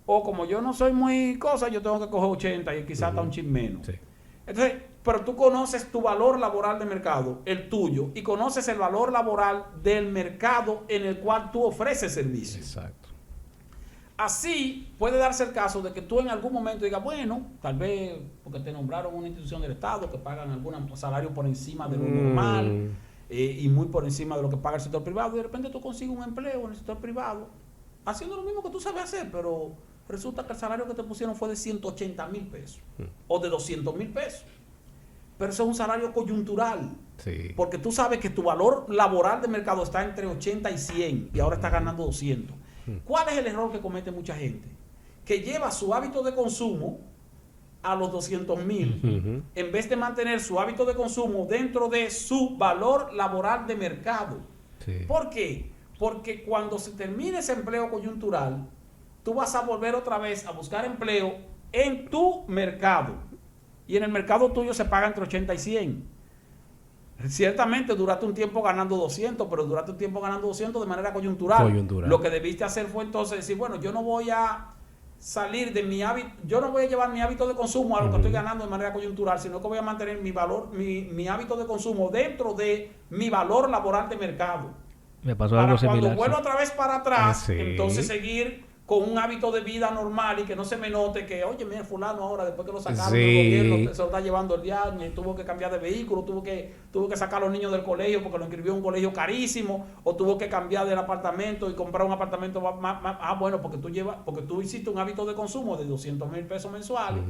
O como yo no soy muy cosa, yo tengo que coger 80 y quizás hasta un chin menos. Sí. Entonces, pero tú conoces tu valor laboral de mercado, el tuyo, y conoces el valor laboral del mercado en el cual tú ofreces servicios. Exacto. Así puede darse el caso de que tú en algún momento digas, bueno, tal vez porque te nombraron una institución del Estado que pagan algún salario por encima de lo normal y muy por encima de lo que paga el sector privado, y de repente tú consigues un empleo en el sector privado haciendo lo mismo que tú sabes hacer, pero resulta que el salario que te pusieron fue de 180,000 pesos o de 200,000 pesos. Pero eso es un salario coyuntural. Sí. Porque tú sabes que tu valor laboral de mercado está entre 80 y 100 y ahora estás ganando 200. ¿Cuál es el error que comete mucha gente? Que lleva su hábito de consumo a los 200,000 en vez de mantener su hábito de consumo dentro de su valor laboral de mercado. Sí. ¿Por qué? Porque cuando se termine ese empleo coyuntural, tú vas a volver otra vez a buscar empleo en tu mercado. Y en el mercado tuyo se paga entre 80 y 100. Ciertamente duraste un tiempo ganando 200, pero duraste un tiempo ganando 200 de manera coyuntural. Lo que debiste hacer fue entonces decir, bueno, yo no voy a salir de mi hábito, yo no voy a llevar mi hábito de consumo a lo que estoy ganando de manera coyuntural, sino que voy a mantener mi valor, mi hábito de consumo dentro de mi valor laboral de mercado. Me pasó algo similar. Cuando vuelvo otra vez para atrás, entonces seguir con un hábito de vida normal y que no se me note que, oye, mira, fulano ahora, después que lo sacaron del gobierno, se lo está llevando el diario, tuvo que cambiar de vehículo, tuvo que sacar a los niños del colegio porque lo inscribió en un colegio carísimo, o tuvo que cambiar del apartamento y comprar un apartamento más bueno, porque tú hiciste un hábito de consumo de 200,000 pesos mensuales.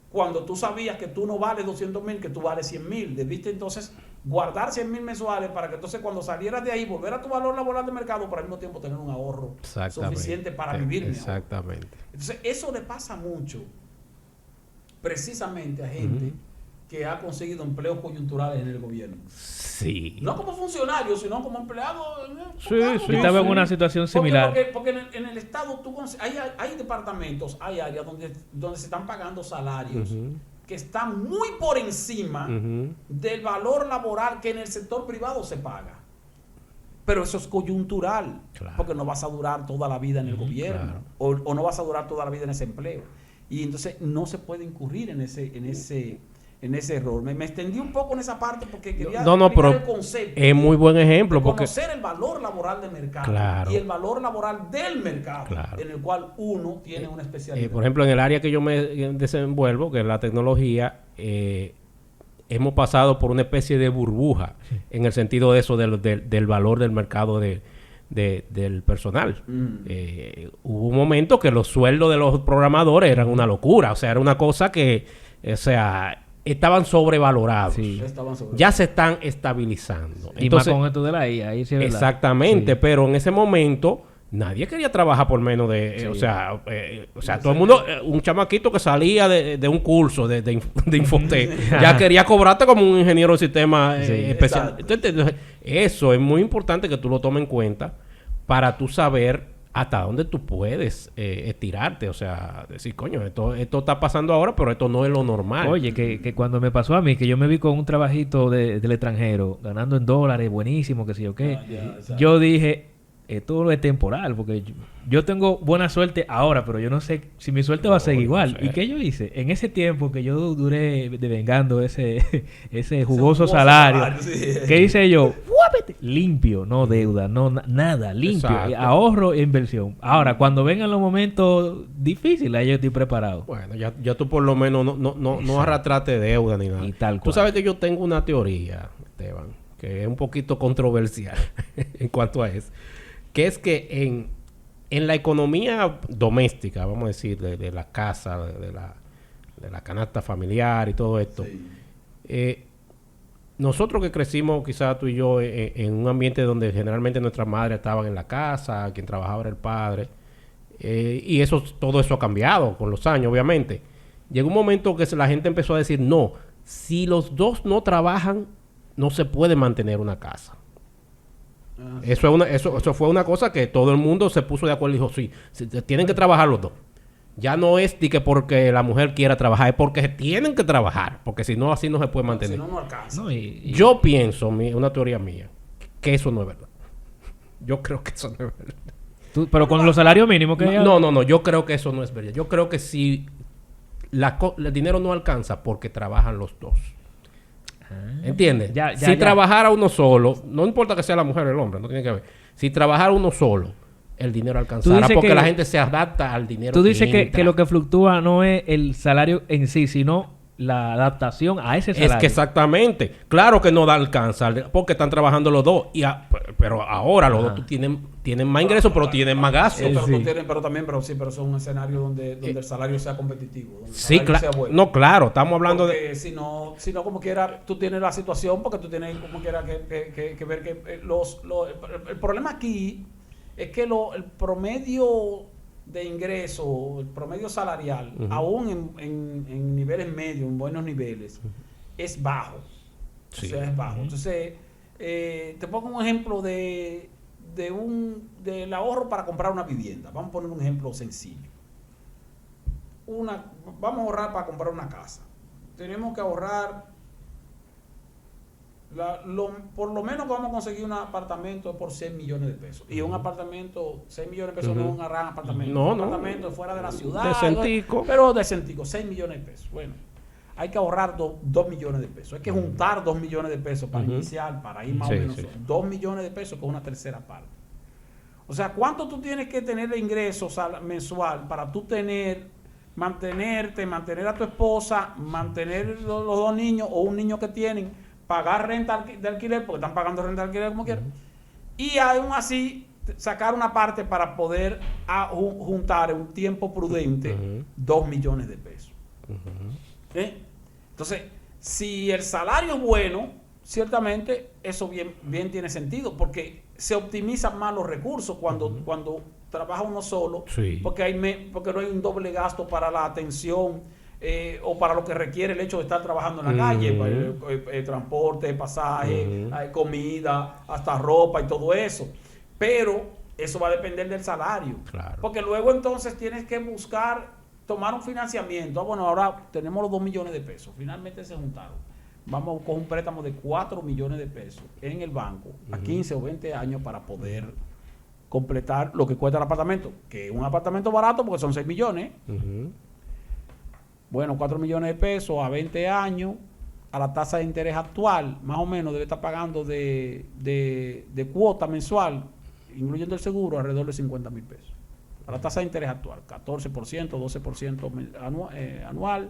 Cuando tú sabías que tú no vales 200,000, que tú vales 100,000, debiste entonces guardar 100,000 mensuales para que entonces cuando salieras de ahí, volver a tu valor laboral de mercado, pero al mismo tiempo tener un ahorro suficiente para vivir mejor. Exactamente. Entonces, eso le pasa mucho precisamente a gente que ha conseguido empleos coyunturales en el gobierno. Sí. No como funcionario, sino como empleado. Sí, estaba en una situación similar. Porque en el Estado hay departamentos, hay áreas donde se están pagando salarios que están muy por encima del valor laboral que en el sector privado se paga. Pero eso es coyuntural, porque no vas a durar toda la vida en el gobierno, o no vas a durar toda la vida en ese empleo. Y entonces no se puede incurrir en ese error. Me extendí un poco en esa parte porque quería pero el concepto. Es muy buen ejemplo. Conocer el valor laboral del mercado y el valor laboral del mercado en el cual uno tiene una especialidad. Por ejemplo, en el área que yo me desenvuelvo, que es la tecnología, hemos pasado por una especie de burbuja en el sentido de eso, del valor del mercado del personal. Hubo un momento que los sueldos de los programadores eran una locura. O sea, era una cosa que, estaban sobrevalorados. Ya se están estabilizando. Y entonces, más con esto de la IA. Ahí sí es verdad. Exactamente, pero en ese momento nadie quería trabajar por menos de... todo el mundo... un chamaquito que salía de un curso de Infotec ya quería cobrarte como un ingeniero de sistema especial. Entonces, eso es muy importante que tú lo tomes en cuenta para tú saber hasta dónde tú puedes estirarte, o sea, decir, coño, esto está pasando ahora, pero esto no es lo normal. Oye, que cuando me pasó a mí, que yo me vi con un trabajito del extranjero, ganando en dólares, buenísimo, que sé yo qué, yo dije, esto es temporal, porque yo tengo buena suerte ahora, pero yo no sé si mi suerte va a seguir igual. No sé. ¿Y qué yo hice? En ese tiempo que yo duré devengando ese jugoso salario, Sí. ¿qué hice yo? ¡Fuápete! Limpio, no deuda, no nada, limpio. Exacto. Ahorro e inversión. Ahora, cuando vengan los momentos difíciles, ahí yo estoy preparado. Bueno, ya tú por lo menos no arrastraste deuda ni nada. Y tal Tú cual. sabes que yo tengo una teoría, Esteban, que es un poquito controversial en cuanto a eso. Que es que en la economía doméstica, vamos a decir, de la casa, de la canasta familiar y todo esto, Sí. nosotros que crecimos, quizás tú y yo, en un ambiente donde generalmente nuestras madres estaban en la casa, quien trabajaba era el padre, y todo eso ha cambiado con los años, obviamente. Llegó un momento que la gente empezó a decir, no, si los dos no trabajan, no se puede mantener una casa. Eso fue una cosa que todo el mundo se puso de acuerdo y dijo, sí, tienen que trabajar los dos. Ya no es de que porque la mujer quiera trabajar, es porque tienen que trabajar, porque si no, así no se puede mantener. Si no, no alcanza. No, Yo pienso, una teoría mía, que eso no es verdad. Yo creo que eso no es verdad. pero con los salarios mínimos que hay No, yo creo que eso no es verdad. Yo creo que si el dinero no alcanza porque trabajan los dos. ¿Entiendes? Si trabajara uno solo, no importa que sea la mujer o el hombre, no tiene que ver. Si trabajara uno solo, el dinero alcanzará porque la gente se adapta al dinero. Tú dices que lo que fluctúa no es el salario en sí, sino la adaptación a ese salario. Es que exactamente. Claro que no alcanza porque están trabajando los dos. Pero ahora los dos tienen más ingresos, pero tienen más gastos. Sí, pero eso es un escenario donde el salario sea competitivo. Donde el Sí, salario sea claro. bueno. No, claro. Estamos hablando porque si no como quiera, tú tienes la situación, porque tú tienes como quiera que ver que el problema aquí es que el promedio de ingreso, el promedio salarial, aún en niveles medios, en buenos niveles, es bajo. Sí. O sea, es bajo. Entonces, te pongo un ejemplo del ahorro para comprar una vivienda. Vamos a poner un ejemplo sencillo. Vamos a ahorrar para comprar una casa. Tenemos que ahorrar por lo menos vamos a conseguir un apartamento por 6 millones de pesos. Y un apartamento, 6 millones de pesos no es un gran apartamento. No, un no. apartamento fuera de la ciudad. Decentico. Pero decentico, 6 millones de pesos. Bueno, hay que ahorrar 2 millones de pesos. Hay que juntar 2 millones de pesos para iniciar, para ir más o menos. 2 millones de pesos con una tercera parte. O sea, ¿cuánto tú tienes que tener de ingresos mensual para tú mantenerte, mantener a tu esposa, mantener los dos niños o un niño que tienen, pagar renta de alquiler, porque están pagando renta de alquiler como quieran, y aún así sacar una parte para poder juntar en un tiempo prudente 2 millones de pesos? Entonces, si el salario es bueno, ciertamente eso bien tiene sentido, porque se optimizan más los recursos cuando trabaja uno solo, porque no hay un doble gasto para la atención o para lo que requiere el hecho de estar trabajando en la calle, transporte, pasaje, comida, hasta ropa y todo eso. Pero eso va a depender del salario. Claro. Porque luego entonces tienes que tomar un financiamiento. Bueno, ahora tenemos los 2 millones de pesos. Finalmente se juntaron. Vamos con un préstamo de 4 millones de pesos en el banco a 15 o 20 años para poder completar lo que cuesta el apartamento. Que es un apartamento barato porque son 6 millones. Bueno, 4 millones de pesos a 20 años, a la tasa de interés actual, más o menos debe estar pagando de cuota mensual, incluyendo el seguro, alrededor de 50 mil pesos. A la tasa de interés actual, 14%, 12% anual,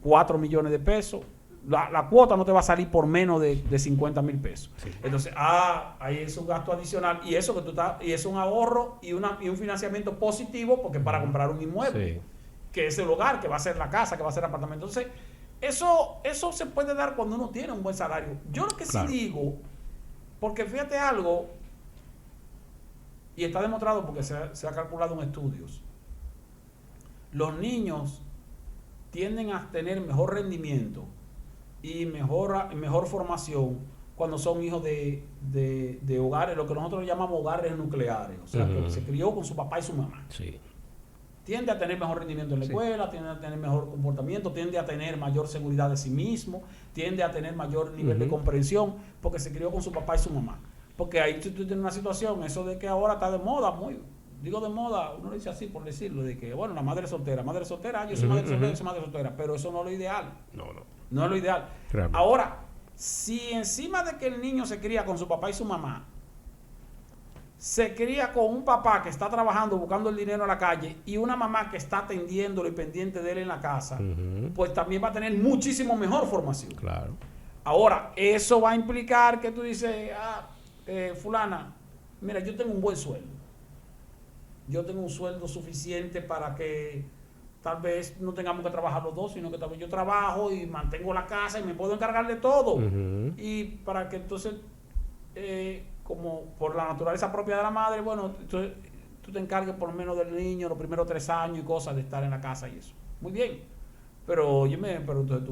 4 millones de pesos. La cuota no te va a salir por menos de 50 mil pesos. Sí. Entonces, ahí es un gasto adicional y eso y es un ahorro y un financiamiento positivo porque para comprar un inmueble. Sí. Que es el hogar, que va a ser la casa, que va a ser el apartamento. Entonces, eso se puede dar cuando uno tiene un buen salario. Yo lo que sí digo, porque fíjate algo, y está demostrado porque se ha calculado en estudios, los niños tienden a tener mejor rendimiento y mejor formación cuando son hijos de hogares, lo que nosotros llamamos hogares nucleares, o sea, que se crió con su papá y su mamá. Sí. Tiende a tener mejor rendimiento en la escuela, tiende a tener mejor comportamiento, tiende a tener mayor seguridad de sí mismo, tiende a tener mayor nivel de comprensión, porque se crió con su papá y su mamá. Porque ahí tú tienes una situación, eso de que ahora está de moda, digo de moda, uno lo dice así por decirlo, de que, bueno, la madre soltera, yo soy madre soltera, yo soy madre soltera, pero eso no es lo ideal. No es lo ideal. Realmente. Ahora, si encima de que el niño se cría con su papá y su mamá, se cría con un papá que está trabajando, buscando el dinero en la calle, y una mamá que está atendiéndolo y pendiente de él en la casa, pues también va a tener muchísimo mejor formación. Claro. Ahora, eso va a implicar que tú dices, fulana, mira, yo tengo un buen sueldo. Yo tengo un sueldo suficiente para que tal vez no tengamos que trabajar los dos, sino que tal vez yo trabajo y mantengo la casa y me puedo encargar de todo. Y para que entonces, como por la naturaleza propia de la madre, bueno, tú te encargues por lo menos del niño los primeros 3 años y cosas de estar en la casa y eso. Muy bien. Pero óyeme, entonces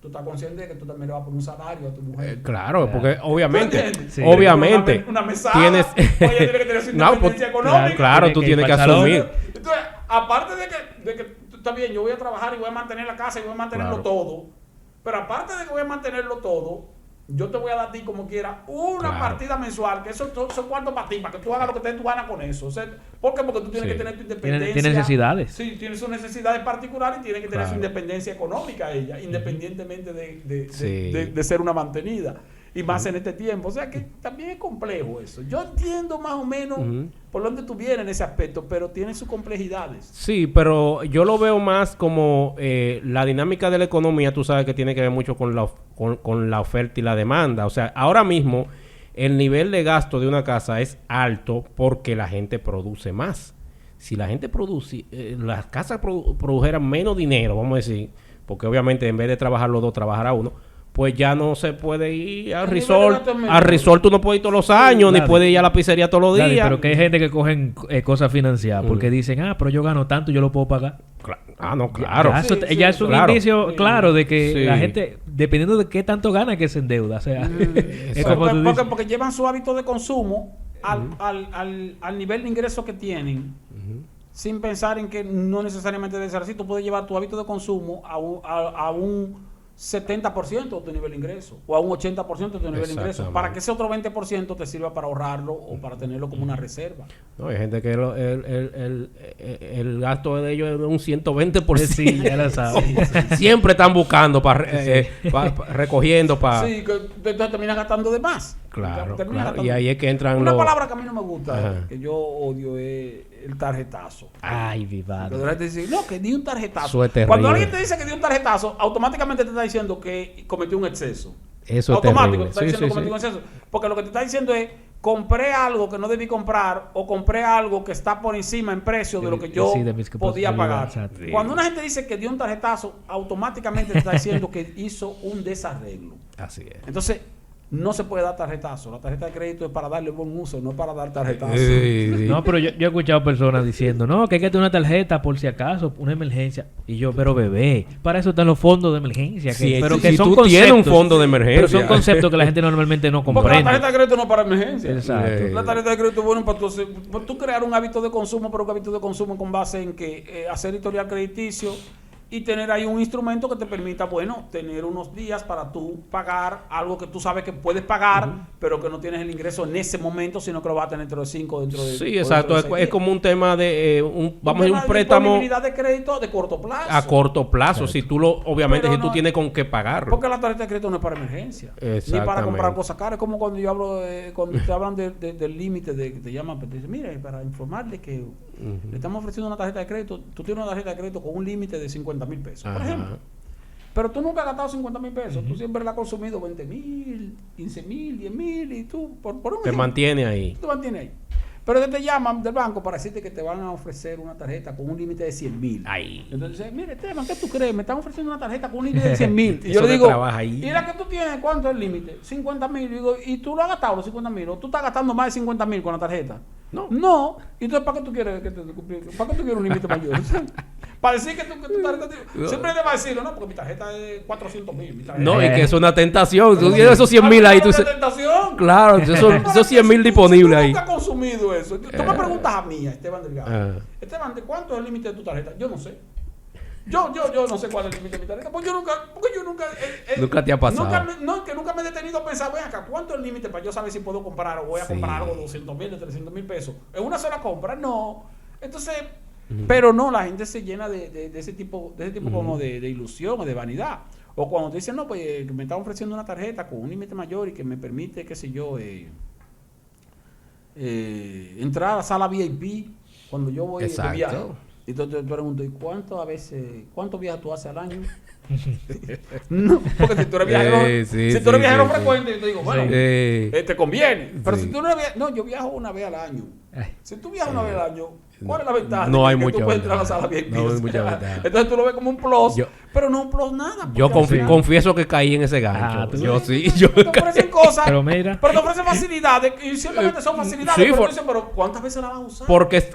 tú estás consciente de que tú también le vas a poner un salario a tu mujer. Claro, porque obviamente, Sí. Obviamente, una mesada, tienes, ella tiene que tener su independencia económica. claro, tú tienes que asumir. Entonces, aparte de que está bien, yo voy a trabajar y voy a mantener la casa y voy a mantenerlo todo, pero aparte de que voy a mantenerlo todo, yo te voy a dar a ti como quiera una partida mensual, que eso son cuartos para ti, para que tú hagas lo que te dé tu gana con eso. O sea, ¿por qué? Porque tú tienes que tener tu independencia. Tiene necesidades. Sí, tiene sus necesidades particulares y tiene que tener su independencia económica ella, independientemente de ser una mantenida. Y más en este tiempo. O sea que también es complejo eso. Yo entiendo más o menos por dónde tú vienes en ese aspecto, pero tiene sus complejidades. Sí, pero yo lo veo más como la dinámica de la economía, tú sabes que tiene que ver mucho con la oferta y la demanda. O sea, ahora mismo el nivel de gasto de una casa es alto porque la gente produce más. Si la gente produce, las casas produjeran menos dinero, vamos a decir, porque obviamente en vez de trabajar los dos, trabajará uno, pues ya no se puede ir al resort. Al resort tú no puedes ir todos los años, ni puedes ir a la pizzería todos los días. Pero que hay gente que cogen cosas financiadas porque dicen, pero yo gano tanto, yo lo puedo pagar. No, claro. Ya es un indicio claro de que la gente, dependiendo de qué tanto gana, que se endeuda. O sea, es como porque llevan su hábito de consumo al nivel de ingresos que tienen, sin pensar en que no necesariamente debe ser así. Tú puedes llevar tu hábito de consumo a un 70% de tu nivel de ingreso o a un 80% de tu nivel de ingreso, para que ese otro 20% te sirva para ahorrarlo o para tenerlo como una reserva. No, hay gente que el gasto de ellos es un 120%. Sí, ya lo sabes. Siempre están buscando, recogiendo para... Sí, que entonces terminas gastando de más. Claro. Y ahí es que entran una palabra que a mí no me gusta, que yo odio, es el tarjetazo. Ay, vivado. La gente dice, no, que di un tarjetazo. Cuando alguien te dice que di un tarjetazo, automáticamente te está diciendo que cometió un exceso. Eso automático, es te está diciendo que cometió un exceso. Porque lo que te está diciendo es, compré algo que no debí comprar o compré algo que está por encima en precio de lo que yo podía pagar. Cuando una gente dice que dio un tarjetazo, automáticamente te está diciendo que hizo un desarreglo. Así es. Entonces, no se puede dar tarjetazo. La tarjeta de crédito es para darle buen uso, no es para dar tarjetazo. No, pero yo he escuchado personas diciendo, no, que hay que tener una tarjeta por si acaso, una emergencia. Y yo, pero bebé, para eso están los fondos de emergencia. Pero que son tú tienes un fondo de emergencia. Pero son conceptos que la gente normalmente no comprende. Porque la tarjeta de crédito no es para emergencia. Exacto. La tarjeta de crédito es bueno para tú crear un hábito de consumo, pero un hábito de consumo con base en que hacer historial crediticio y tener ahí un instrumento que te permita, tener unos días para tú pagar algo que tú sabes que puedes pagar, pero que no tienes el ingreso en ese momento, sino que lo vas a tener dentro de 5, dentro de... Sí, exacto. Es como un tema de un préstamo... disponibilidad de crédito de corto plazo. A corto plazo, si tú obviamente, pero si tú tienes con qué pagarlo. Porque la tarjeta de crédito no es para emergencia. Ni para comprar cosas caras. Es como cuando yo hablo, cuando te hablan del límite, que te llaman, te dicen, mira, para informarle que le estamos ofreciendo una tarjeta de crédito, tú tienes una tarjeta de crédito con un límite de 50,000 pesos, por ejemplo. Pero tú nunca has gastado 50,000 pesos, tú siempre la has consumido 20,000, 15,000, 10,000 y tú, por un te mantiene ahí. Te mantiene ahí. Pero te llaman del banco para decirte que te van a ofrecer una tarjeta con un límite de 100,000. Entonces, mire, Esteban, ¿qué tú crees? Me están ofreciendo una tarjeta con un límite de 100,000. Y yo le digo, ¿y la que tú tienes? ¿Cuánto es el límite? 50,000. Digo, ¿y tú lo has gastado los 50,000? ¿O tú estás gastando más de 50,000 con la tarjeta? No. ¿Y entonces para qué tú quieres un límite mayor? Para decir que tu tarjeta... Siempre te va a decir, no, porque mi tarjeta es 400,000. No, y que es una tentación. Tú tienes esos 100,000 ahí. Tú tentación. Claro, esos 100,000 disponibles ahí. Tú nunca has consumido eso. Tú me preguntas a mí, a Esteban Delgado. Esteban, ¿de cuánto es el límite de tu tarjeta? Yo no sé. Yo no sé cuál es el límite de mi tarjeta. Porque yo nunca... Nunca te ha pasado. Nunca me he detenido a pensar, ven acá, ¿cuánto es el límite para yo saber si puedo comprar o voy a comprar algo de 200,000, de 300,000 pesos? ¿En una sola compra? No. Entonces, pero no, la gente se llena de ese tipo como de ilusión o de vanidad. O cuando te dicen, no, pues me están ofreciendo una tarjeta con un límite mayor y que me permite, qué sé yo, entrar a la sala VIP cuando yo voy de viaje. Y tú te pregunto, ¿y cuántos viajes tú haces al año? No, porque si tú eres viajero, frecuente, yo te digo, bueno, te conviene. Pero si tú no eres no, yo viajo una vez al año. Si tú viajas una vez al año, ¿cuál es la ventaja? No hay que mucha tú puedes entrar a la sala VIP. No hay mucha ventaja. Entonces tú lo ves como un plus, pero no un plus nada. Yo confieso que caí en ese gancho. Yo sí. Te ofrecen cosas, pero te ofrecen facilidades y simplemente son facilidades. Sí, pero ¿cuántas veces la vas a usar?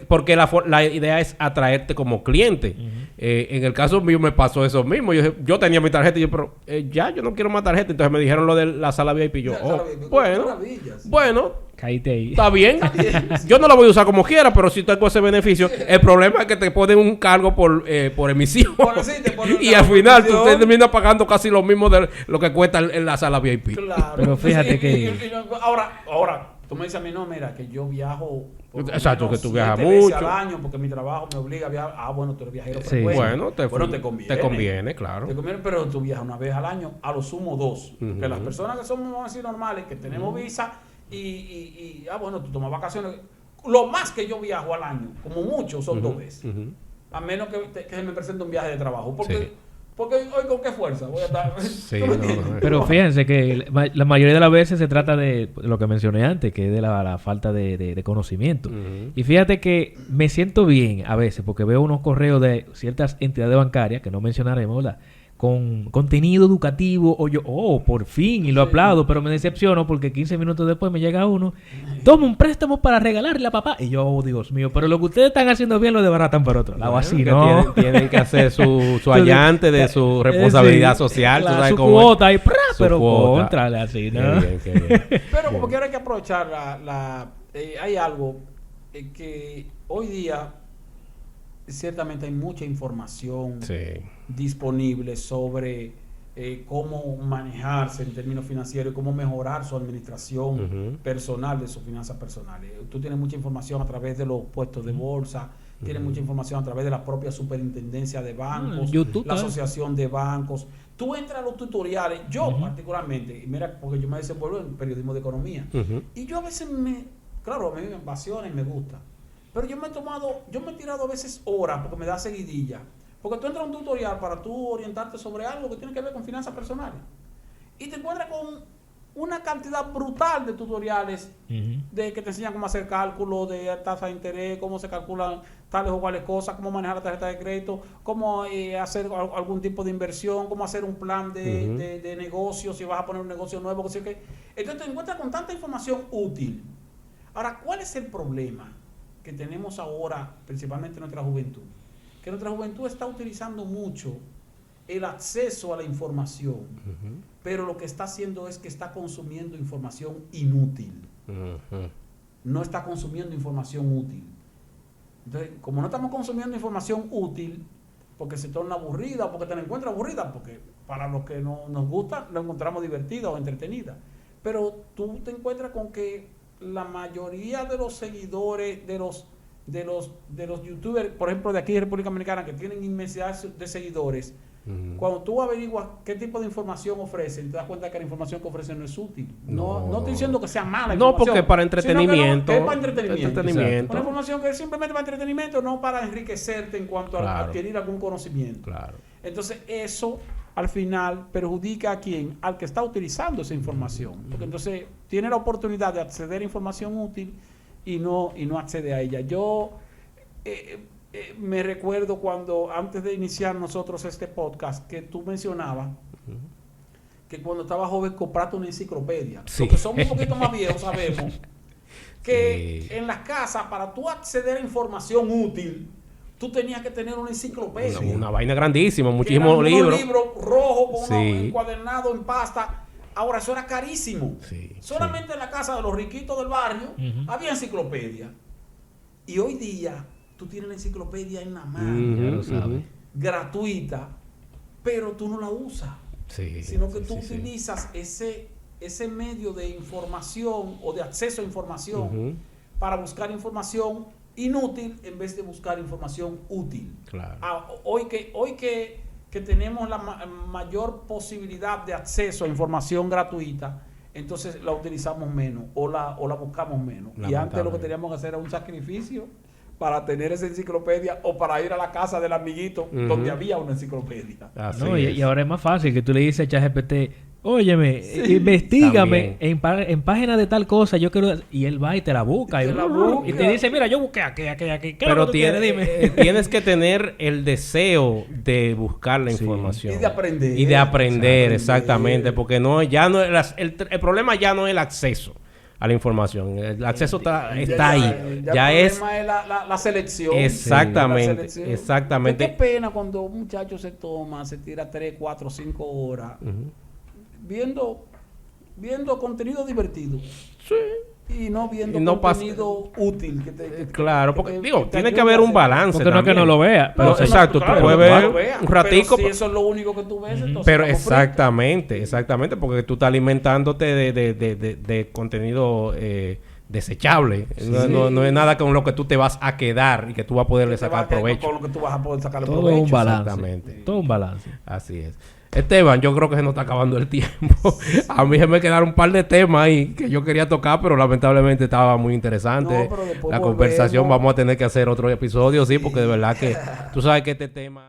Porque la idea es atraerte como cliente. En el caso mío me pasó eso mismo. Yo tenía mi tarjeta y yo no quiero más tarjeta. Entonces me dijeron lo de la sala VIP y yo, bueno, caíste ahí. Está bien. Yo no la voy a usar como quiera, pero si tengo ese beneficio. El problema es que te ponen un cargo por emisión. Y al final tú terminas pagando casi lo mismo de lo que cuesta en la sala VIP. Claro. Pero fíjate que... Ahora, tú me dices a mí, no, mira, que yo viajo... Exacto, que tú viajas 7 veces mucho. al año porque mi trabajo me obliga a viajar. Bueno, tú eres viajero Sí. frecuente. Bueno, te conviene, claro. Te conviene, pero tú viajas una vez al año, a lo sumo 2. Que las personas que somos, vamos a decir, normales, que tenemos visa bueno, tú tomas vacaciones. Lo más que yo viajo al año, como mucho, son 2 veces. A menos que se me presente un viaje de trabajo. Porque hoy con qué fuerza voy a estar. Pero fíjense que la mayoría de las veces se trata de lo que mencioné antes, que es de la falta de conocimiento. Y fíjate que me siento bien a veces porque veo unos correos de ciertas entidades bancarias, que no mencionaremos, ¿verdad?, con contenido educativo, por fin, y lo aplaudo, pero me decepciono porque 15 minutos después me llega uno, toma un préstamo para regalarle a papá, y yo, Dios mío, pero lo que ustedes están haciendo bien lo desbaratan por otro lado, así, ¿no? Tienen que hacer su allante de su responsabilidad social, claro, tú sabes su cómo cuota, pero cuota. contrale así, ¿no? Qué bien. Pero como quiera hay que aprovechar hay algo que hoy día ciertamente hay mucha información disponible sobre cómo manejarse en términos financieros y cómo mejorar su administración personal de sus finanzas personales. Tú tienes mucha información a través de los puestos de bolsa, tienes mucha información a través de la propia superintendencia de bancos, YouTube, la asociación de bancos. Tú entras a los tutoriales, yo particularmente, y mira, porque yo me desenvuelvo en periodismo de economía, y yo a veces claro, a mí me apasiona y me gusta. Pero yo me he tirado a veces horas porque me da seguidilla. Porque tú entras a un tutorial para tú orientarte sobre algo que tiene que ver con finanzas personales. Y te encuentras con una cantidad brutal de tutoriales de que te enseñan cómo hacer cálculos de tasa de interés, cómo se calculan tales o cuales cosas, cómo manejar la tarjeta de crédito, cómo hacer algún tipo de inversión, cómo hacer un plan de negocio, si vas a poner un negocio nuevo. Entonces te encuentras con tanta información útil. Ahora, ¿cuál es el problema que tenemos ahora, principalmente en nuestra juventud? Que nuestra juventud está utilizando mucho el acceso a la información, pero lo que está haciendo es que está consumiendo información inútil. No está consumiendo información útil. Entonces, como no estamos consumiendo información útil, porque se torna aburrida, porque te la encuentras aburrida, porque para los que no nos gusta, lo encontramos divertida o entretenida. Pero tú te encuentras con que la mayoría de los seguidores, de los youtubers, por ejemplo, de aquí de República Dominicana, que tienen inmensidad de seguidores, cuando tú averiguas qué tipo de información ofrecen, te das cuenta que la información que ofrecen no es útil. No estoy diciendo que sea mala información. No, porque para entretenimiento. Es para entretenimiento. Una información que es simplemente para entretenimiento, no para enriquecerte en cuanto a adquirir algún conocimiento. Claro. Entonces, eso al final perjudica a quién, al que está utilizando esa información. Porque entonces tiene la oportunidad de acceder a información útil y no accede a ella. Yo me recuerdo cuando, antes de iniciar nosotros este podcast, que tú mencionabas que cuando estaba joven compraste una enciclopedia. Porque somos un poquito más viejos, sabemos que en las casas, para tú acceder a información útil, tú tenías que tener una enciclopedia. Una vaina grandísima, Que muchísimos eran unos libros. libros rojos con Sí. encuadernado en pasta. Ahora eso era carísimo. Sí, Solamente en la casa de los riquitos del barrio había enciclopedia. Y hoy día tú tienes la enciclopedia en la mano, Ya lo sabes. gratuita, pero tú no la usas. Sí, Sino que sí, tú sí, sí. utilizas ese medio de información o de acceso a información Ujú. para buscar información inútil en vez de buscar información útil. Claro. Hoy que tenemos la mayor posibilidad de acceso a información gratuita, entonces la utilizamos menos o la buscamos menos. Y antes lo que teníamos que hacer era un sacrificio para tener esa enciclopedia o para ir a la casa del amiguito donde había una enciclopedia. Así No, es. y ahora es más fácil que tú le dices a ChatGPT, óyeme, investígame también. en página de tal cosa, yo quiero... Y él va y te la busca. Y Y, te la busca. y te dice, mira, yo busqué aquí. ¿Qué es lo Pero que tú quieres? Dime. tienes que tener el deseo de buscar la Sí. información. Y de aprender. Y de aprender, O sea, exactamente. aprender. Porque el problema ya no es el acceso a la información. El acceso está ahí. Ya el es... problema es la selección. Exactamente, La selección. exactamente. Qué pena cuando un muchacho se tira 3, 4, 5 horas viendo contenido divertido. Sí. Y no viendo Y no pasa- contenido útil. Claro, porque digo, te tiene que ayude haber a un hacer. balance. Porque no es que también. no lo vea. Pero No, exacto, tú puedes ver un ratico. Pero si eso es lo único que tú ves, entonces Pero estamos exactamente, porque tú estás alimentándote de contenido desechable. No es nada con lo que tú te vas a quedar y que tú vas a poderle fritos. Te sacar va a quedar provecho. con lo que tú vas a poder sacarle todo provecho. un balance. Exactamente. Todo un balance. Así es. Esteban, yo creo que se nos está acabando el tiempo. A mí se me quedaron un par de temas ahí que yo quería tocar, pero lamentablemente estaba muy interesante. No, pero después la volvemos. conversación. Vamos a tener que hacer otro episodio, sí, porque de verdad que tú sabes que este tema...